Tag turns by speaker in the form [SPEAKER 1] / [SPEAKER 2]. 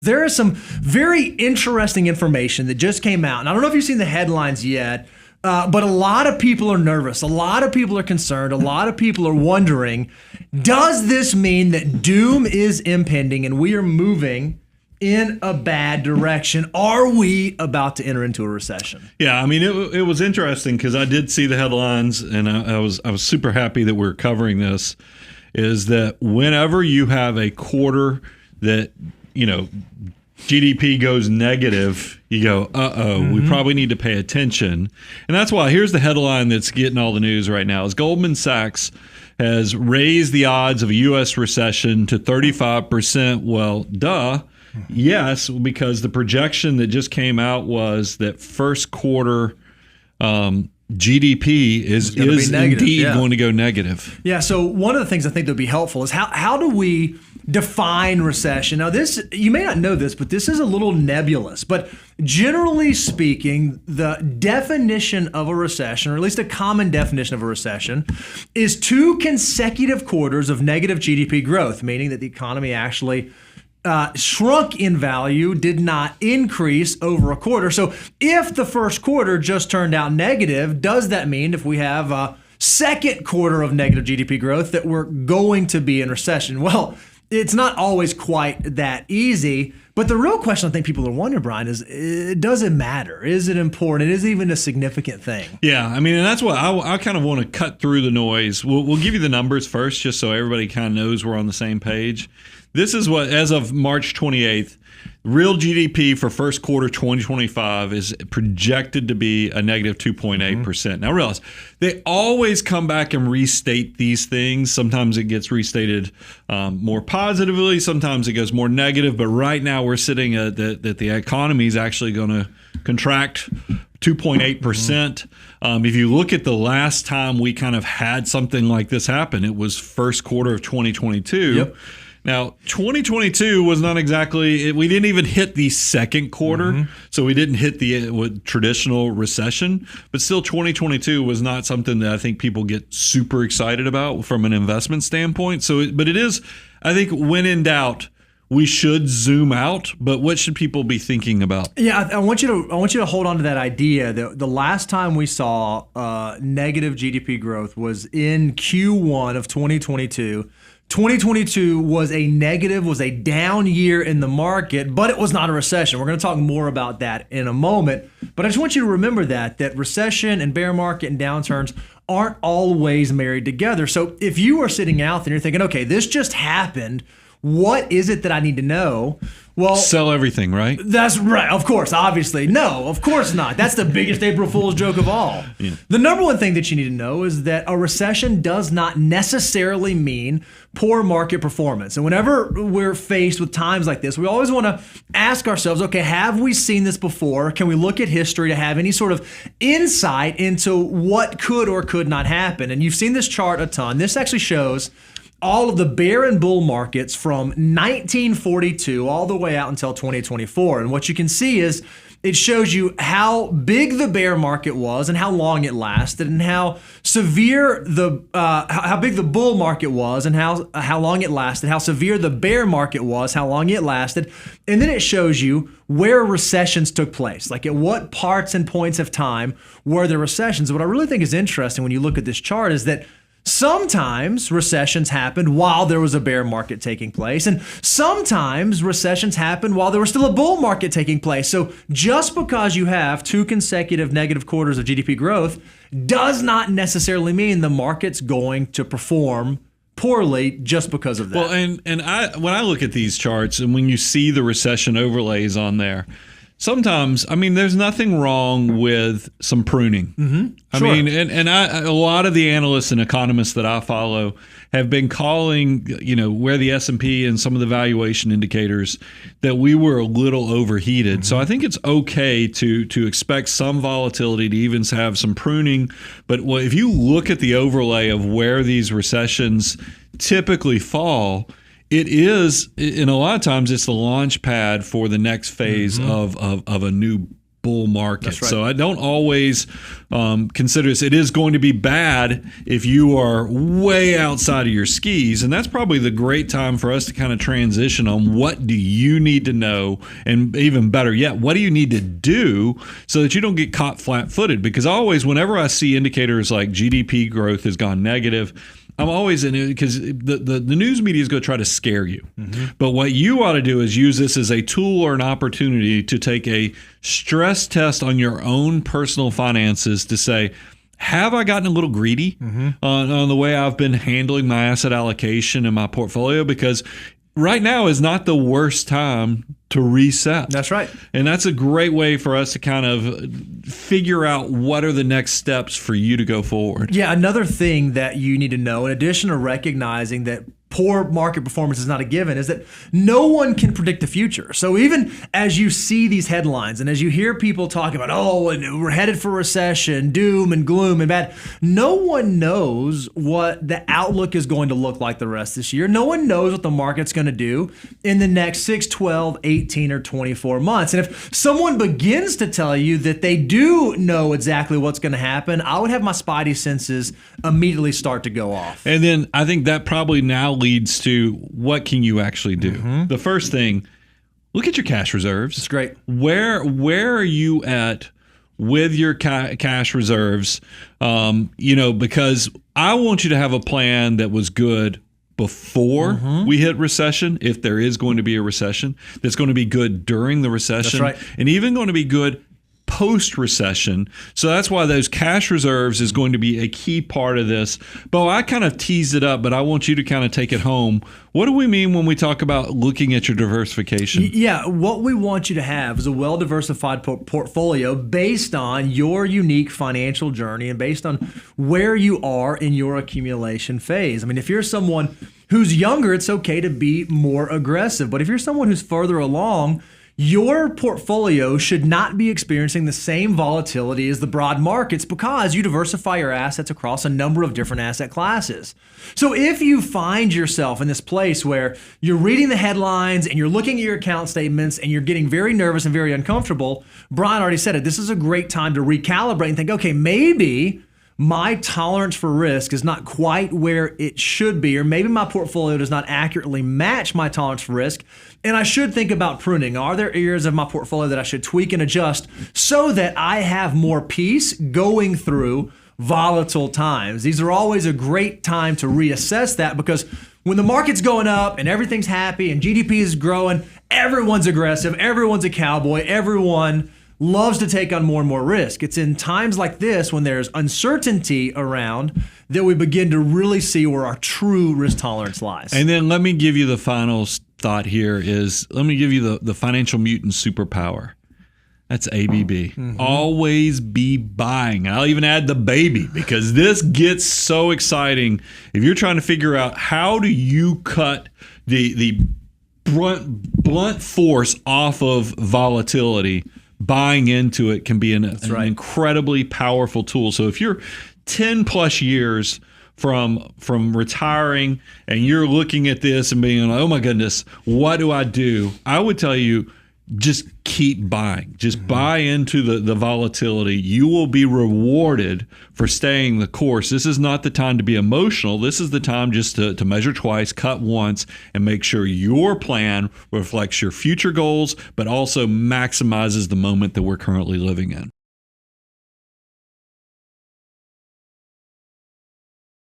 [SPEAKER 1] There is some very interesting information that just came out. And I don't know if you've seen the headlines yet, but a lot of people are nervous. A lot of people are concerned. A lot of people are wondering, does this mean that doom is impending and we are moving in a bad direction? Are we about to enter into a recession?
[SPEAKER 2] Yeah, I mean, it was interesting because I did see the headlines, and I was super happy that we're covering this. Is that whenever you have a quarter that GDP goes negative, you go, we probably need to pay attention. And that's why here's the headline that's getting all the news right now is Goldman Sachs has raised the odds of a U.S. recession to 35%. Well, duh. Yes, because the projection that just came out was that first quarter GDP is indeed going to go negative.
[SPEAKER 1] Yeah, so one of the things I think that would be helpful is how do we define recession? Now, this, you may not know this, but this is a little nebulous. But generally speaking, the definition of a recession, or at least a common definition of a recession, is 2 consecutive quarters of negative GDP growth, meaning that the economy actually shrunk in value, did not increase over a quarter. So if the first quarter just turned out negative, does that mean if we have a second quarter of negative GDP growth that we're going to be in recession? Well, it's not always quite that easy. But the real question I think people are wondering, Brian, is does it matter? Is it important? Is it even a significant thing?
[SPEAKER 2] Yeah, I mean, and that's what I kind of want to cut through the noise. We'll give you the numbers first just so everybody kind of knows we're on the same page. This is what, as of March 28th, real GDP for first quarter 2025 is projected to be a negative 2.8%. Now realize, they always come back and restate these things. Sometimes it gets restated more positively. Sometimes it goes more negative. But right now we're sitting at that the economy is actually going to contract 2.8%. If you look at the last time we kind of had something like this happen, it was first quarter of 2022.
[SPEAKER 1] Yep.
[SPEAKER 2] Now, 2022 was not exactly, we didn't even hit the second quarter, so we didn't hit the traditional recession, but still 2022 was not something that I think people get super excited about from an investment standpoint. But it is, I think, when in doubt, we should zoom out, but what should people be thinking about? Yeah,
[SPEAKER 1] I want you to hold on to that idea that the last time we saw negative GDP growth was in Q1 of 2022. 2022 was a down year in the market, but it was not a recession. We're going to talk more about that in a moment. But I just want you to remember that recession and bear market and downturns aren't always married together. So if you are sitting out there and you're thinking, okay, this just happened, what is it that I need to know? Well,
[SPEAKER 2] sell everything, right?
[SPEAKER 1] That's right. Of course, obviously. No, of course not. That's the biggest April Fool's joke of all. Yeah. The number one thing that you need to know is that a recession does not necessarily mean poor market performance. And whenever we're faced with times like this, we always want to ask ourselves, okay, have we seen this before? Can we look at history to have any sort of insight into what could or could not happen? And you've seen this chart a ton. This actually shows all of the bear and bull markets from 1942 all the way out until 2024. And what you can see is it shows you how big the bear market was and how long it lasted, and how severe how big the bull market was and how long it lasted, how severe the bear market was, how long it lasted. And then it shows you where recessions took place, like at what parts and points of time were there recessions. What I really think is interesting when you look at this chart is that sometimes recessions happened while there was a bear market taking place, and sometimes recessions happened while there was still a bull market taking place. So just because you have 2 consecutive negative quarters of GDP growth does not necessarily mean the market's going to perform poorly just because of that.
[SPEAKER 2] Well, and when I look at these charts and when you see the recession overlays on there, sometimes, I mean, there's nothing wrong with some pruning. I mean, and a lot of the analysts and economists that I follow have been calling, where the S&P and some of the valuation indicators that we were a little overheated. So I think it's okay to expect some volatility, to even have some pruning. But if you look at the overlay of where these recessions typically fall, it is, and a lot of times it's the launch pad for the next phase of a new bull market.
[SPEAKER 1] That's right.
[SPEAKER 2] So I don't always consider this. It is going to be bad if you are way outside of your skis. And that's probably the great time for us to kind of transition on what do you need to know, and even better yet, what do you need to do so that you don't get caught flat-footed? Because always, whenever I see indicators like GDP growth has gone negative, I'm always in it because the news media is going to try to scare you. But what you ought to do is use this as a tool or an opportunity to take a stress test on your own personal finances to say, have I gotten a little greedy on the way I've been handling my asset allocation and my portfolio? Because right now is not the worst time to reset.
[SPEAKER 1] That's right.
[SPEAKER 2] And that's a great way for us to kind of figure out what are the next steps for you to go forward.
[SPEAKER 1] Yeah, another thing that you need to know, in addition to recognizing that poor market performance is not a given, is that no one can predict the future. So even as you see these headlines and as you hear people talk about, oh, and we're headed for recession, doom and gloom and bad, no one knows what the outlook is going to look like the rest of this year. No one knows what the market's going to do in the next 6, 12, 18, or 24 months. And if someone begins to tell you that they do know exactly what's going to happen, I would have my spidey senses immediately start to go off.
[SPEAKER 2] And then I think that probably now leads to what can you actually do. The first thing, look at your cash reserves.
[SPEAKER 1] It's great.
[SPEAKER 2] Where are you at with your cash reserves? Because I want you to have a plan that was good before we hit recession, if there is going to be a recession, that's going to be good during the recession,
[SPEAKER 1] That's right.
[SPEAKER 2] and even going to be good post-recession. So that's why those cash reserves is going to be a key part of this. Bo, I kind of teased it up, but I want you to kind of take it home. What do we mean when we talk about looking at your diversification?
[SPEAKER 1] Yeah, what we want you to have is a well-diversified portfolio based on your unique financial journey and based on where you are in your accumulation phase. I mean, if you're someone who's younger, it's okay to be more aggressive. But if you're someone who's further along, your portfolio should not be experiencing the same volatility as the broad markets because you diversify your assets across a number of different asset classes. So if you find yourself in this place where you're reading the headlines and you're looking at your account statements and you're getting very nervous and very uncomfortable, Brian already said it, this is a great time to recalibrate and think, okay, maybe my tolerance for risk is not quite where it should be, or maybe my portfolio does not accurately match my tolerance for risk, and I should think about pruning. Are there areas of my portfolio that I should tweak and adjust so that I have more peace going through volatile times? These are always a great time to reassess that, because when the market's going up and everything's happy and GDP is growing, everyone's aggressive, everyone's a cowboy, everyone loves to take on more and more risk. It's in times like this, when there's uncertainty around, that we begin to really see where our true risk tolerance lies.
[SPEAKER 2] And then let me give you the final thought here is, let me give you the financial mutant superpower. That's ABB. Always be buying. I'll even add the baby, because this gets so exciting. If you're trying to figure out how do you cut the blunt force off of volatility, buying into it can be an incredibly powerful tool. So if you're 10 plus years from retiring and you're looking at this and being like, oh my goodness, what do? I would tell you, just keep buying. Just buy into the volatility. You will be rewarded for staying the course. This is not the time to be emotional. This is the time just to measure twice, cut once, and make sure your plan reflects your future goals, but also maximizes the moment that we're currently living in.